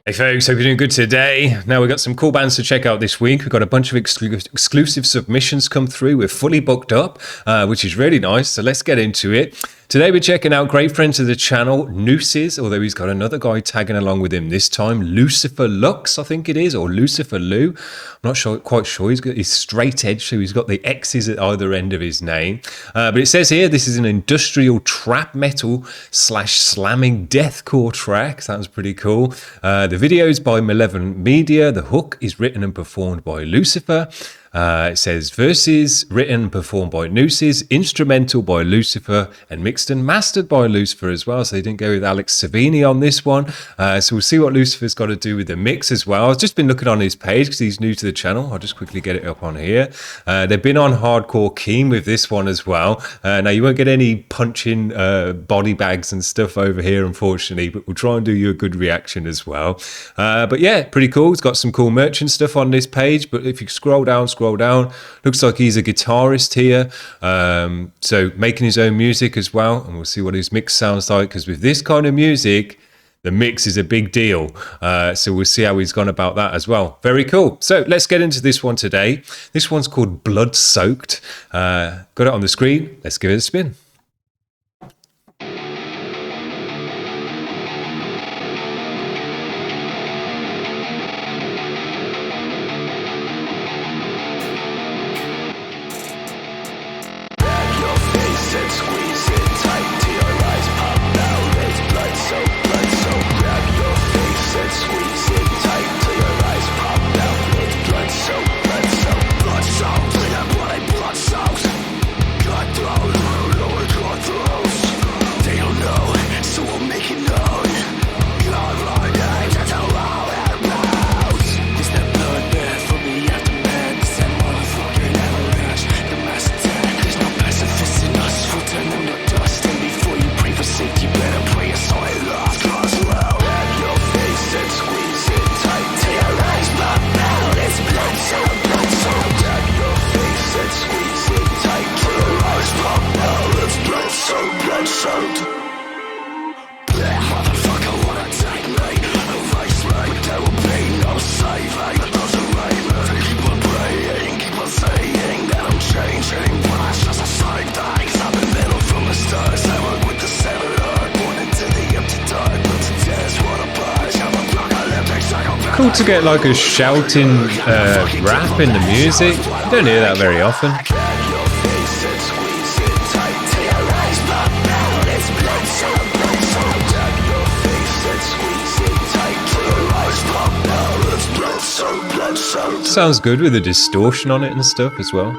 Hey folks, hope you're doing good today. Now we've got some cool bands to check out this week. We've got a bunch of exclusive submissions come through. We're fully booked up, which is really nice. So let's get into it. Today we're checking out great friends of the channel, NXXSES, although he's got another guy tagging along with him this time, XLUCIFERLUX, I think it is, or Lucifer Lou. I'm not quite sure. He's got his straight edge, so he's got the X's at either end of his name. But it says here this is an industrial trap metal / slamming deathcore track. Sounds pretty cool. The video is by Malevolent Media. The hook is written and performed by Lucifer. It says verses written and performed by NXXSES, instrumental by Lucifer, and mixed and mastered by Lucifer as well. So they didn't go with Alex Savini on this one. So we'll see what Lucifer's got to do with the mix as well. I've just been looking on his page because he's new to the channel. I'll just quickly get it up on here. They've been on Hardcore Keen with this one as well. Now you won't get any punching body bags and stuff over here, unfortunately, but we'll try and do you a good reaction as well. But yeah, pretty cool. It's got some cool merch and stuff on this page. But if you scroll down, looks like he's a guitarist here, so making his own music as well, and we'll see what his mix sounds like, because with this kind of music the mix is a big deal. So we'll see how he's gone about that as well. Very cool. So let's get into this one today. This one's called Blood Soaked. Got it on the screen. Let's give it a spin. Cool to get like a shouting rap in the music. You don't hear that very often. Sounds good with the distortion on it and stuff as well.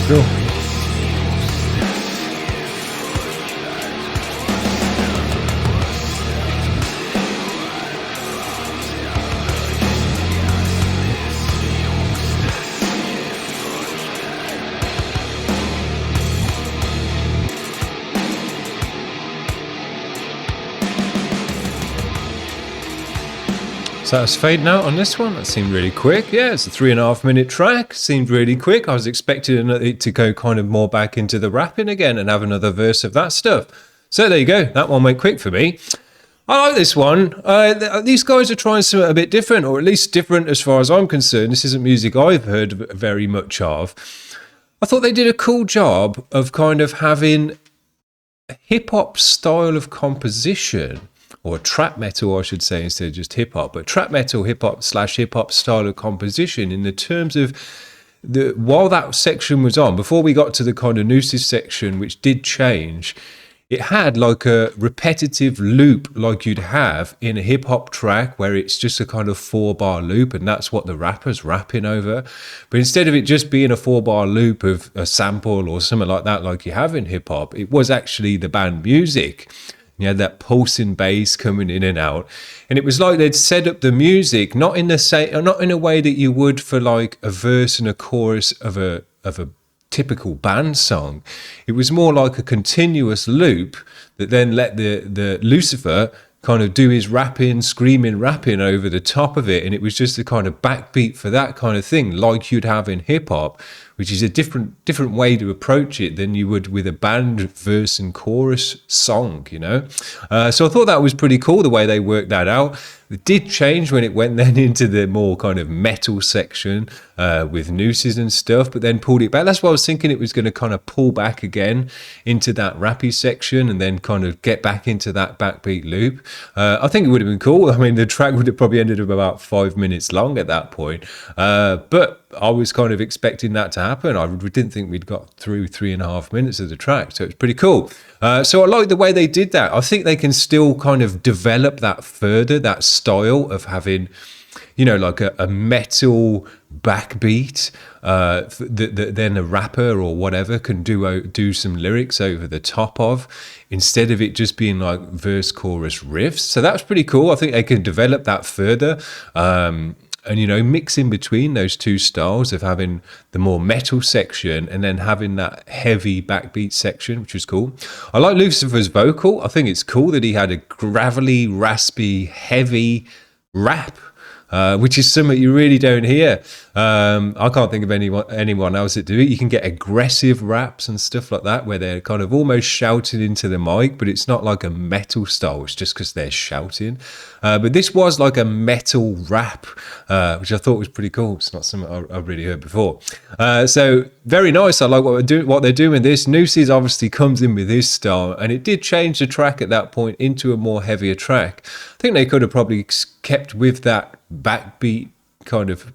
Cool. So that's fading out on this one. That seemed really quick. Yeah, it's a 3.5 minute track. Seemed really quick. I was expecting it to go kind of more back into the rapping again and have another verse of that stuff. So there you go. That one went quick for me. I like this one. These guys are trying something a bit different, or at least different as far as I'm concerned. This isn't music I've heard very much of. I thought they did a cool job of kind of having a hip-hop style of composition, or trap metal, I should say, instead of just hip-hop, but trap metal, hip-hop / hip-hop style of composition in the terms of while that section was on, before we got to the kind of NXXSES section, which did change, it had like a repetitive loop like you'd have in a hip-hop track where it's just a kind of 4-bar loop, and that's what the rapper's rapping over. But instead of it just being a 4-bar loop of a sample or something like that like you have in hip-hop, it was actually the band music. You had that pulsing bass coming in and out, and it was like they'd set up the music not in a way that you would for like a verse and a chorus of a typical band song. It was more like a continuous loop that then let the Lucifer kind of do his rapping, screaming rapping over the top of it, and it was just a kind of backbeat for that kind of thing like you'd have in hip-hop, which is a different way to approach it than you would with a band verse and chorus song, you know. So I thought that was pretty cool the way they worked that out. It did change when it went then into the more kind of metal section with nooses and stuff, but then pulled it back. That's why I was thinking it was going to kind of pull back again into that rappy section and then kind of get back into that backbeat loop. I think it would have been cool. I mean, the track would have probably ended up about 5 minutes long at that point. But I was kind of expecting that to happen. I didn't think we'd got through 3.5 minutes of the track, so it's pretty cool. So I like the way they did that. I think they can still kind of develop that further, that style of having, you know, like a metal backbeat that then a rapper or whatever can do some lyrics over the top of, instead of it just being like verse, chorus, riffs. So that's pretty cool. I think they can develop that further. And, you know, mix in between those two styles of having the more metal section and then having that heavy backbeat section, which was cool. I like Lucifer's vocal. I think it's cool that he had a gravelly, raspy, heavy rap, which is something you really don't hear. I can't think of anyone else that do it. You can get aggressive raps and stuff like that where they're kind of almost shouting into the mic, but it's not like a metal style. It's just because they're shouting. But this was like a metal rap, which I thought was pretty cool. It's not something I've really heard before. So very nice. I like what they're doing with this. NXXSES obviously comes in with his style, and it did change the track at that point into a more heavier track. I think they could have probably kept with that backbeat kind of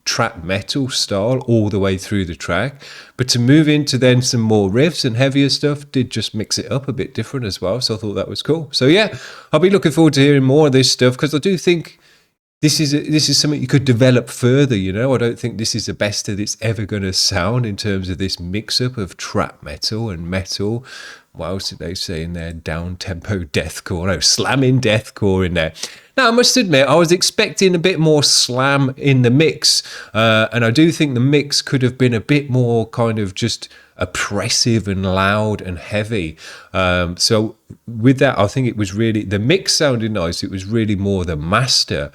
trap metal style all the way through the track, but to move into then some more riffs and heavier stuff did just mix it up a bit different as well. So I thought that was cool. So yeah, I'll be looking forward to hearing more of this stuff, because I do think this is something you could develop further. You know, I don't think this is the best that it's ever going to sound in terms of this mix-up of trap metal and metal. What else did they say in there? Down-tempo deathcore. No, slamming deathcore in there. Now, I must admit, I was expecting a bit more slam in the mix. And I do think the mix could have been a bit more kind of just oppressive and loud and heavy. So with that, I think it was really, the mix sounded nice. It was really more the master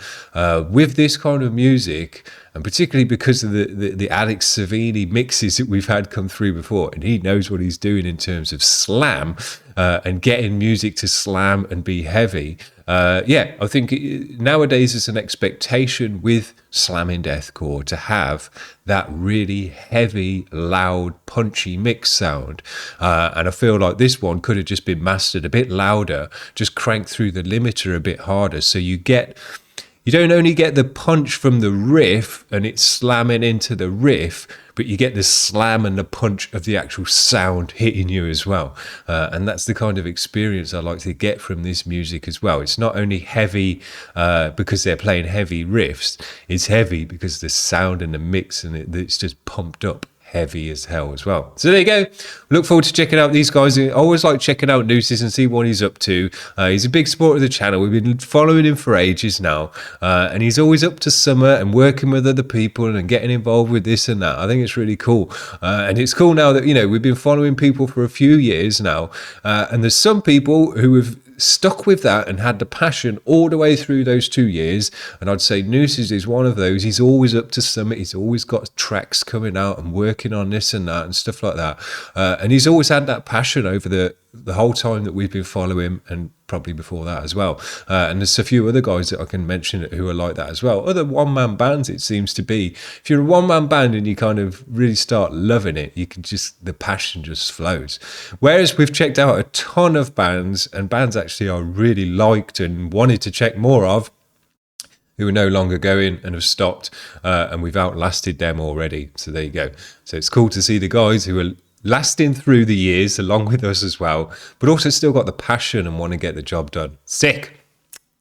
with this kind of music, and particularly because of the Alex Savini mixes that we've had come through before, and he knows what he's doing in terms of slam and getting music to slam and be heavy. Yeah, I think nowadays there's an expectation with slamming deathcore to have that really heavy, loud, punchy mix sound. And I feel like this one could have just been mastered a bit louder, just cranked through the limiter a bit harder. So you don't only get the punch from the riff and it's slamming into the riff, but you get the slam and the punch of the actual sound hitting you as well. And that's the kind of experience I like to get from this music as well. It's not only heavy because they're playing heavy riffs, it's heavy because the sound and the mix and it's just pumped up heavy as hell as well. So there you go. Look forward to checking out these guys. I always like checking out NXXSES and see what he's up to. He's a big supporter of the channel. We've been following him for ages now, and he's always up to summer and working with other people and getting involved with this and that. I think it's really cool, and it's cool now that, you know, we've been following people for a few years now, and there's some people who have stuck with that and had the passion all the way through those 2 years, and I'd say NXXSES is one of those. He's always up to something. He's always got tracks coming out and working on this and that and stuff like that, and he's always had that passion over the the whole time that we've been following, and probably before that as well. And there's a few other guys that I can mention who are like that as well. Other one-man bands, it seems to be. If you're a one-man band and you kind of really start loving it, you can just, the passion just flows. Whereas we've checked out a ton of bands, and bands actually I really liked and wanted to check more of, who are no longer going and have stopped, and we've outlasted them already. So there you go. So it's cool to see the guys who are lasting through the years along with us as well, but also still got the passion and want to get the job done. Sick.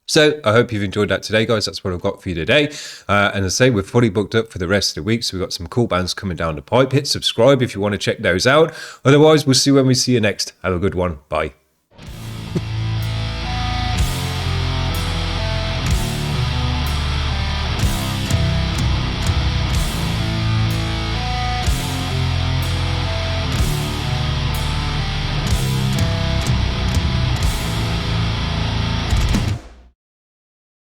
So I hope you've enjoyed that today, guys. That's what I've got for you today. And as I say, we're fully booked up for the rest of the week. So we've got some cool bands coming down the pipe. Hit subscribe if you want to check those out. Otherwise, we'll see you when we see you next. Have a good one. Bye.